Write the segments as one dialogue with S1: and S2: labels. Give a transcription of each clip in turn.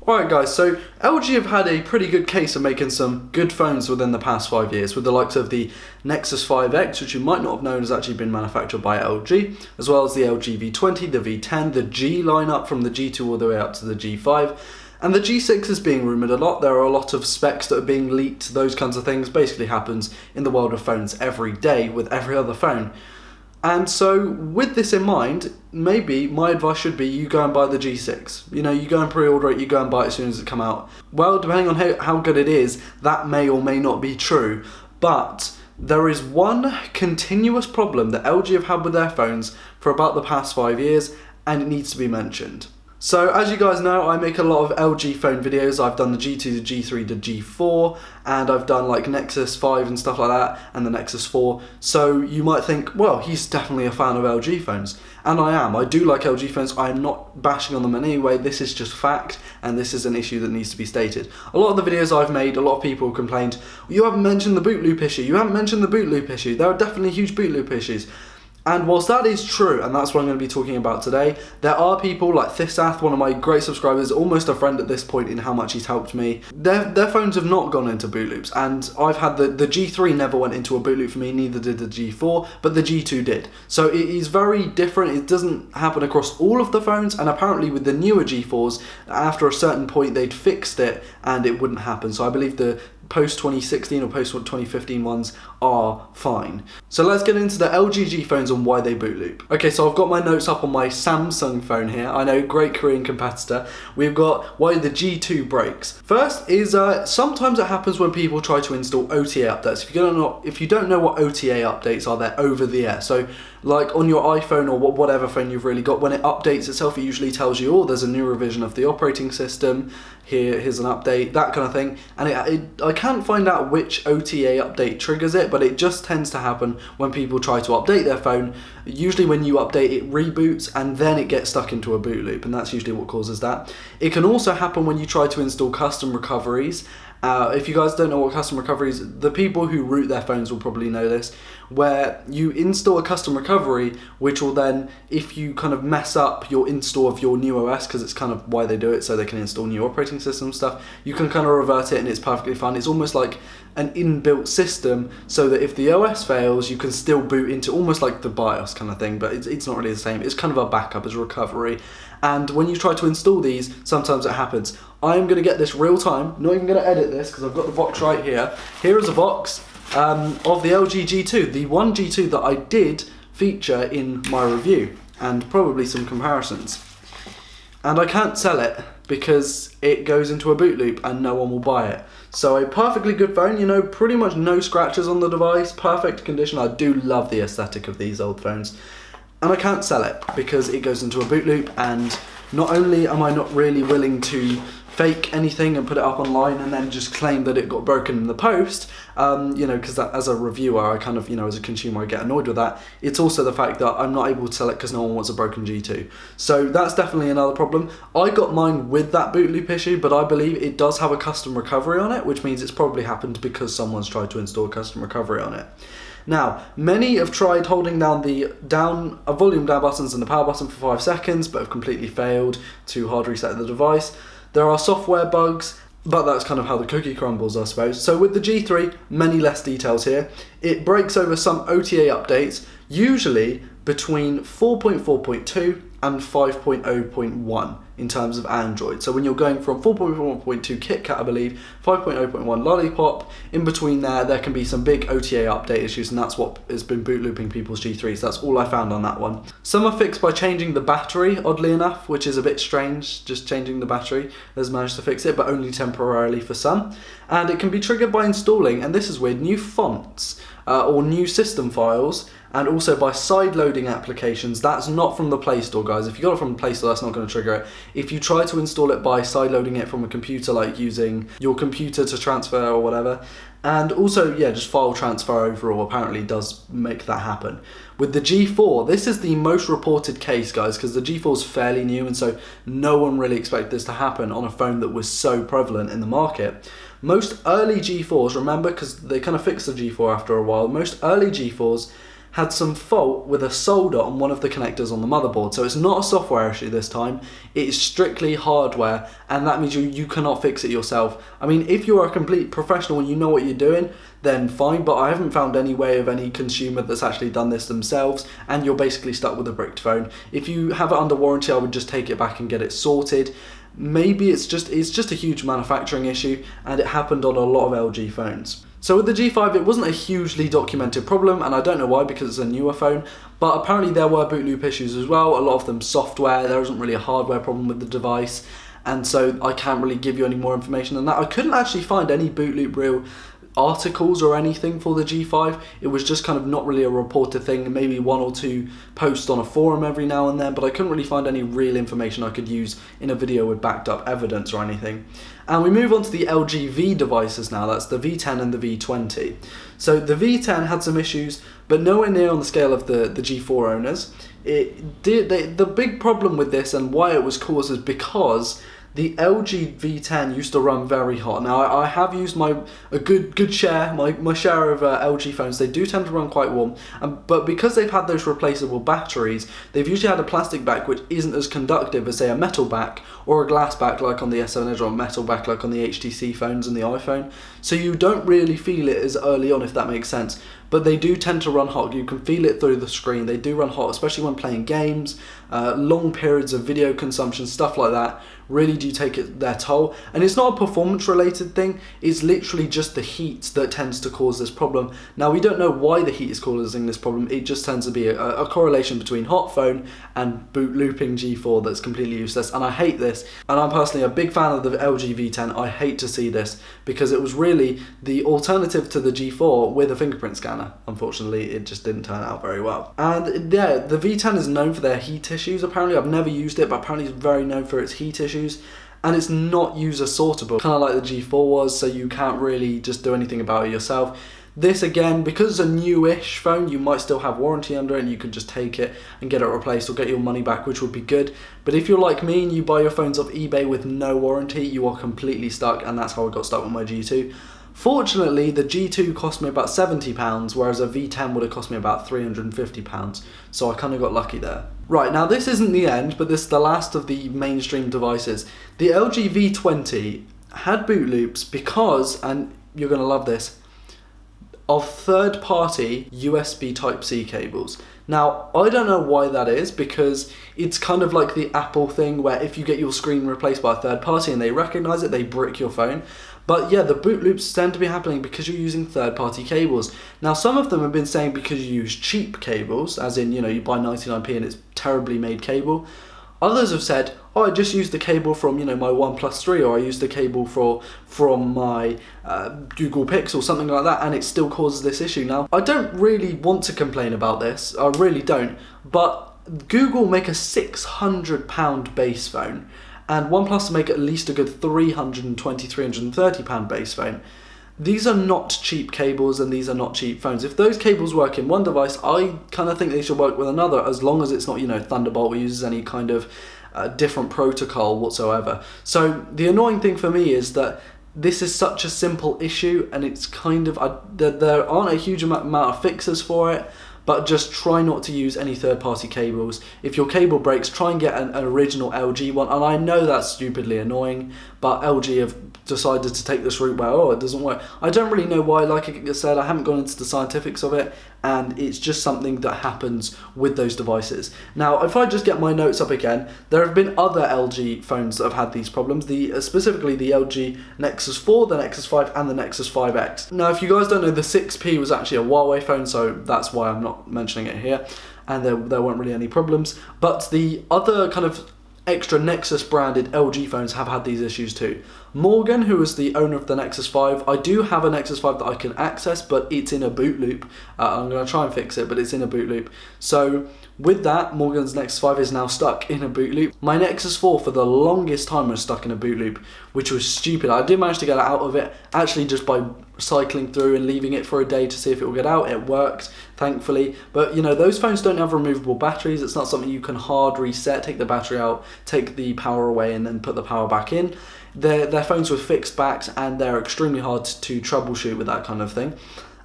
S1: Alright guys, so LG have had a pretty good case of making some good phones within the past 5 years, with the likes of the Nexus 5X, which you might not have known has actually been manufactured by LG, as well as the LG V20, the V10, the G lineup from the G2 all the way up to the G5, and the G6 is being rumoured a lot. There are a lot of specs that are being leaked, those kinds of things. Basically happens in the world of phones every day with every other phone. And so, with this in mind, maybe my advice should be you go and buy the G6. You know, you go and pre-order it, you go and buy it as soon as it comes out. Well, depending on how good it is, that may or may not be true. But there is one continuous problem that LG have had with their phones for about the past 5 years, and it needs to be mentioned. So, as you guys know, I make a lot of LG phone videos. I've done the G2, the G3, the G4, and I've done like Nexus 5 and stuff like that, and the Nexus 4. So you might think, well, he's definitely a fan of LG phones. And I am. I do like LG phones. I am not bashing on them in any way. This is just fact, and this is an issue that needs to be stated. A lot of the videos I've made, a lot of people complained, you haven't mentioned the Bootloop issue. You haven't mentioned the Bootloop issue. There are definitely huge Bootloop issues. And whilst that is true, and that's what I'm going to be talking about today, there are people like Thisath, one of my great subscribers, almost a friend at this point in how much he's helped me. Their phones have not gone into boot loops, and I've had the G3 never went into a boot loop for me, neither did the G4, but the G2 did. So it is very different. It doesn't happen across all of the phones, and apparently with the newer G4s, after a certain point they'd fixed it and it wouldn't happen. So I believe the post 2016 or post 2015 ones are fine. So let's get into the LG G phones and why they boot loop. Okay, so I've got my notes up on my Samsung phone here. I know, great Korean competitor. We've got why the G2 breaks. First is sometimes it happens when people try to install OTA updates. If you don't know what OTA updates are, they're over the air. So like on your iPhone or whatever phone you've really got, when it updates itself, it usually tells you, oh, there's a new revision of the operating system. Here's an update, that kind of thing. And I can't find out which OTA update triggers it, but it just tends to happen when people try to update their phone. Usually when you update, it reboots and then it gets stuck into a boot loop, and that's usually what causes that. It can also happen when you try to install custom recoveries. If you guys don't know what custom recoveries, the people who root their phones will probably know this, where you install a custom recovery, which will then, if you kind of mess up your install of your new OS, because it's kind of why they do it, so they can install new operating system stuff, you can kind of revert it and it's perfectly fine. It's almost like an inbuilt system, so that if the OS fails, you can still boot into almost like the BIOS kind of thing, but it's not really the same. It's kind of a backup, it's a recovery. And when you try to install these, sometimes it happens. I'm going to get this real time, not even going to edit this because I've got the box right here. Here is a box of the LG G2, the one G2 that I did feature in my review, and probably some comparisons. And I can't sell it because it goes into a boot loop and no one will buy it. So a perfectly good phone, you know, pretty much no scratches on the device, perfect condition. I do love the aesthetic of these old phones. And I can't sell it because it goes into a boot loop, and not only am I not really willing to fake anything and put it up online and then just claim that it got broken in the post, you know, because as a reviewer, I kind of, you know, as a consumer, I get annoyed with that. It's also the fact that I'm not able to sell it because no one wants a broken G2. So that's definitely another problem. I got mine with that boot loop issue, but I believe it does have a custom recovery on it, which means it's probably happened because someone's tried to install a custom recovery on it. Now, many have tried holding down the volume down buttons and the power button for 5 seconds, but have completely failed to hard reset the device. There are software bugs, but that's kind of how the cookie crumbles, I suppose. So with the G3, many less details here. It breaks over some OTA updates, usually between 4.4.2 and 5.0.1 in terms of Android. So when you're going from 4.4.2 KitKat, I believe, 5.0.1 Lollipop, in between there can be some big OTA update issues, and that's what has been boot looping people's G3s. That's all I found on that one. Some are fixed by changing the battery, oddly enough, which is a bit strange. Just changing the battery has managed to fix it, but only temporarily for some. And it can be triggered by installing, and this is weird, new fonts or new system files, and also by side-loading applications. That's not from the Play Store, guys. If you got it from the Play Store, that's not going to trigger it. If you try to install it by side-loading it from a computer, like using your computer to transfer or whatever, and also, yeah, just file transfer overall apparently does make that happen. With the G4, this is the most reported case, guys, because the G4 is fairly new, and so no one really expected this to happen on a phone that was so prevalent in the market. Most early G4s, remember, because they kind of fixed the G4 after a while, most early G4s had some fault with a solder on one of the connectors on the motherboard. So it's not a software issue this time, it's strictly hardware, and that means you cannot fix it yourself. I mean, if you're a complete professional and you know what you're doing, then fine, but I haven't found any way of any consumer that's actually done this themselves, and you're basically stuck with a bricked phone. If you have it under warranty, I would just take it back and get it sorted. Maybe it's just a huge manufacturing issue, and it happened on a lot of LG phones. So with the G5, it wasn't a hugely documented problem, and I don't know why, because it's a newer phone, but apparently there were boot loop issues as well, a lot of them software. There isn't really a hardware problem with the device, and so I can't really give you any more information than that. I couldn't actually find any boot loop real articles or anything for the G5. It was just kind of not really a reported thing, maybe one or two posts on a forum every now and then, but I couldn't really find any real information I could use in a video with backed up evidence or anything. And we move on to the LG V devices now. That's the V10 and the V20. So the V10 had some issues, but nowhere near on the scale of the G4 owners. The big problem with this and why it was caused is because the LG V10 used to run very hot. Now I have used a good share, my share of LG phones. They do tend to run quite warm, but because they've had those replaceable batteries, they've usually had a plastic back which isn't as conductive as say a metal back or a glass back like on the S7 Edge, or a metal back like on the HTC phones and the iPhone. So you don't really feel it as early on, if that makes sense. But they do tend to run hot. You can feel it through the screen. They do run hot, especially when playing games, long periods of video consumption, stuff like that really do take their toll. And it's not a performance related thing, it's literally just the heat that tends to cause this problem. Now we don't know why the heat is causing this problem, it just tends to be a correlation between hot phone and boot looping G4 that's completely useless, and I hate this. And I'm personally a big fan of the LG V10. I hate to see this because it was really the alternative to the G4 with a fingerprint scanner. Unfortunately, it just didn't turn out very well. And yeah, the V10 is known for their heat issues apparently. I've never used it, but apparently it's very known for its heat issues. And it's not user sortable, kind of like the G4 was, so you can't really just do anything about it yourself. This again, because it's a newish phone, you might still have warranty under it and you could just take it and get it replaced or get your money back, which would be good. But if you're like me and you buy your phones off eBay with no warranty, you are completely stuck, and that's how I got stuck with my G2. Fortunately, the G2 cost me about £70, whereas a V10 would have cost me about £350, so I kind of got lucky there. Right, now this isn't the end, but this is the last of the mainstream devices. The LG V20 had boot loops because, and you're going to love this, of third-party USB Type-C cables. Now, I don't know why that is, because it's kind of like the Apple thing where if you get your screen replaced by a third party and they recognize it, they brick your phone. But yeah, the boot loops tend to be happening because you're using third-party cables. Now, some of them have been saying because you use cheap cables, as in, you know, you buy 99p and it's terribly made cable. Others have said, oh, I just used the cable from, you know, my OnePlus 3, or I used the cable from my Google Pixel, something like that, and it still causes this issue. Now, I don't really want to complain about this, I really don't, but Google make a £600 base phone, and OnePlus make at least a good £320, £330 base phone. These are not cheap cables and these are not cheap phones. If those cables work in one device, I kind of think they should work with another, as long as it's not, you know, Thunderbolt or uses any kind of different protocol whatsoever. So the annoying thing for me is that this is such a simple issue, and it's kind of, there aren't a huge amount of fixes for it. But just try not to use any third-party cables. If your cable breaks, try and get an original LG one. And I know that's stupidly annoying, but LG have decided to take this route where, oh, it doesn't work. I don't really know why, like I said, I haven't gone into the scientifics of it, and it's just something that happens with those devices. Now, if I just get my notes up again, there have been other LG phones that have had these problems, specifically the LG Nexus 4, the Nexus 5, and the Nexus 5X. Now, if you guys don't know, the 6P was actually a Huawei phone, so that's why I'm not mentioning it here, and there weren't really any problems. But the other kind of extra Nexus branded LG phones have had these issues too. Morgan, who is the owner of the Nexus 5, I do have a Nexus 5 that I can access, but it's in a boot loop. I'm going to try and fix it, but it's in a boot loop. So with that, Morgan's Nexus 5 is now stuck in a boot loop. My Nexus 4 for the longest time was stuck in a boot loop, which was stupid. I did manage to get out of it, actually just by cycling through and leaving it for a day to see if it will get out. It worked, thankfully. But you know, those phones don't have removable batteries. It's not something you can hard reset, take the battery out, take the power away, and then put the power back in. They're phones with fixed backs, and they're extremely hard to troubleshoot with that kind of thing.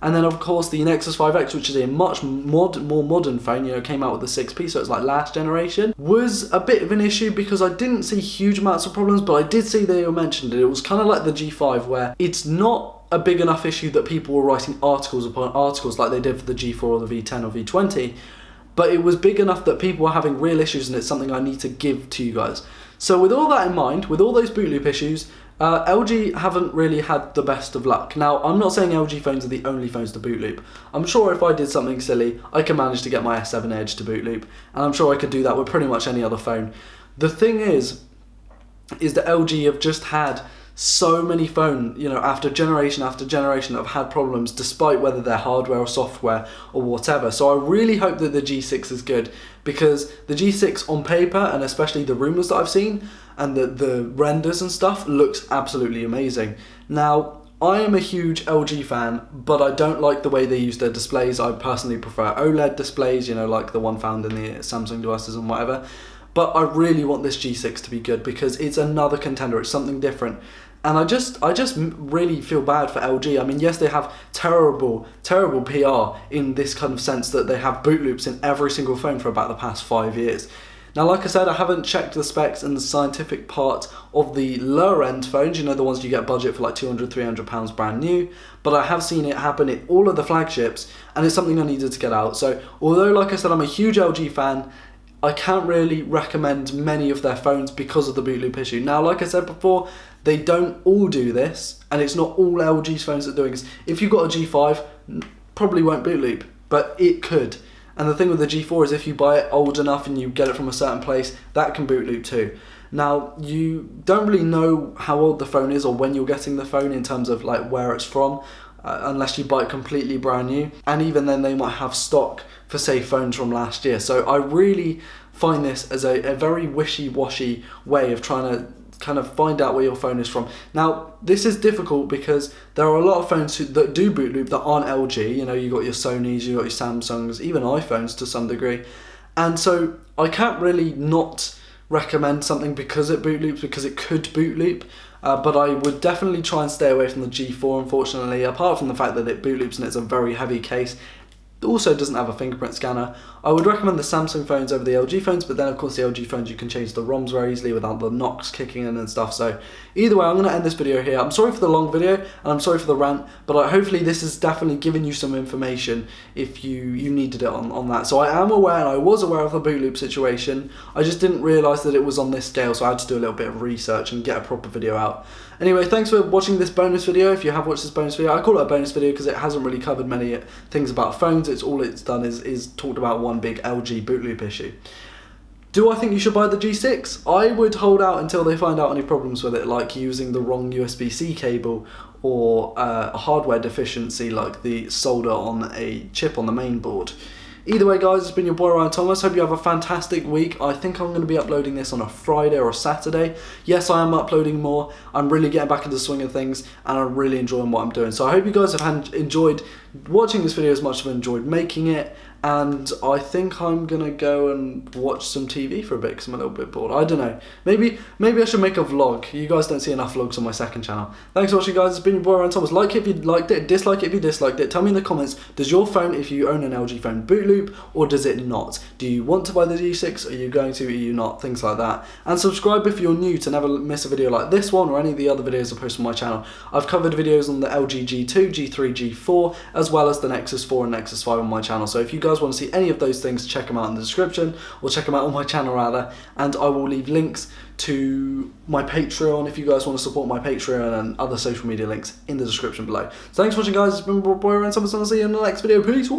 S1: And then of course the Nexus 5X, which is a much more modern phone, you know, came out with the 6P, so it's like last generation, was a bit of an issue because I didn't see huge amounts of problems, but I did see they mentioned it. It was kind of like the G5, where it's not a big enough issue that people were writing articles upon articles like they did for the G4 or the V10 or V20, but it was big enough that people were having real issues, and it's something I need to give to you guys. So with all that in mind, with all those boot loop issues, LG haven't really had the best of luck. Now, I'm not saying LG phones are the only phones to boot loop. I'm sure if I did something silly, I can manage to get my S7 Edge to boot loop, and I'm sure I could do that with pretty much any other phone. The thing is that LG have just had so many phones, you know, after generation that have had problems, despite whether they're hardware or software or whatever. So I really hope that the G6 is good, because the G6 on paper, and especially the rumours that I've seen and the renders and stuff, looks absolutely amazing. Now, I am a huge LG fan, but I don't like the way they use their displays. I personally prefer OLED displays, you know, like the one found in the Samsung devices and whatever. But I really want this G6 to be good, because it's another contender, it's something different. And I just really feel bad for LG. I mean, yes, they have terrible PR in this kind of sense that they have boot loops in every single phone for about the past 5 years. Now, like I said, I haven't checked the specs and the scientific part of the lower end phones, you know, the ones you get budget for like £200, £300 brand new, but I have seen it happen in all of the flagships, and it's something I needed to get out. So although, like I said, I'm a huge LG fan, I can't really recommend many of their phones because of the boot loop issue. Now, like I said before, they don't all do this, and it's not all LG's phones that are doing this. If you've got a G5, probably won't boot loop, but it could. And the thing with the G4 is if you buy it old enough and you get it from a certain place, that can boot loop too. Now, you don't really know how old the phone is or when you're getting the phone in terms of like where it's from, unless you buy it completely brand new. And even then, they might have stock for, say, phones from last year. So I really find this as a very wishy-washy way of trying to kind of find out where your phone is from. Now, this is difficult because there are a lot of phones that do boot loop that aren't LG. You know, you got your Sonys, you got your Samsungs, even iPhones to some degree. And so I can't really not recommend something because it boot loops, because it could boot loop. But I would definitely try and stay away from the G4, unfortunately, apart from the fact that it boot loops and it's a very heavy case. It also doesn't have a fingerprint scanner. I would recommend the Samsung phones over the LG phones, but then of course the LG phones you can change the ROMs very easily without the knocks kicking in and stuff. So either way, I'm going to end this video here. I'm sorry for the long video and I'm sorry for the rant, but hopefully this has definitely given you some information if you needed it on that. So I am aware, and I was aware of the boot loop situation. I just didn't realise that it was on this scale, so I had to do a little bit of research and get a proper video out. Anyway, thanks for watching this bonus video. If you have watched this bonus video, I call it a bonus video because it hasn't really covered many things about phones. All it's done is talked about one big LG boot loop issue. Do I think you should buy the G6? I would hold out until they find out any problems with it, like using the wrong USB-C cable or a hardware deficiency like the solder on a chip on the main board. Either way, guys, it's been your boy Ryan Thomas. Hope you have a fantastic week. I think I'm going to be uploading this on a Friday or a Saturday. Yes, I am uploading more. I'm really getting back into the swing of things, and I'm really enjoying what I'm doing. So I hope you guys have enjoyed watching this video as much as I've enjoyed making it. And I think I'm going to go and watch some TV for a bit because I'm a little bit bored. I don't know. Maybe I should make a vlog. You guys don't see enough vlogs on my second channel. Thanks for watching, guys. It's been your boy Ryan Thomas. Like it if you liked it. Dislike it if you disliked it. Tell me in the comments, does your phone, if you own an LG phone, boot loop or does it not? Do you want to buy the G6? Are you going to? Are you not? Things like that. And subscribe if you're new to never miss a video like this one or any of the other videos I post on my channel. I've covered videos on the LG G2, G3, G4, as well as the Nexus 4 and Nexus 5 on my channel. So if you guys want to see any of those things, check them out in the description, or check them out on my channel rather, and I will leave links to my Patreon if you guys want to support my Patreon, and other social media links in the description below. So thanks for watching, guys. It's been my boy Ryan Thomas, and I'll see you in the next video. Peace.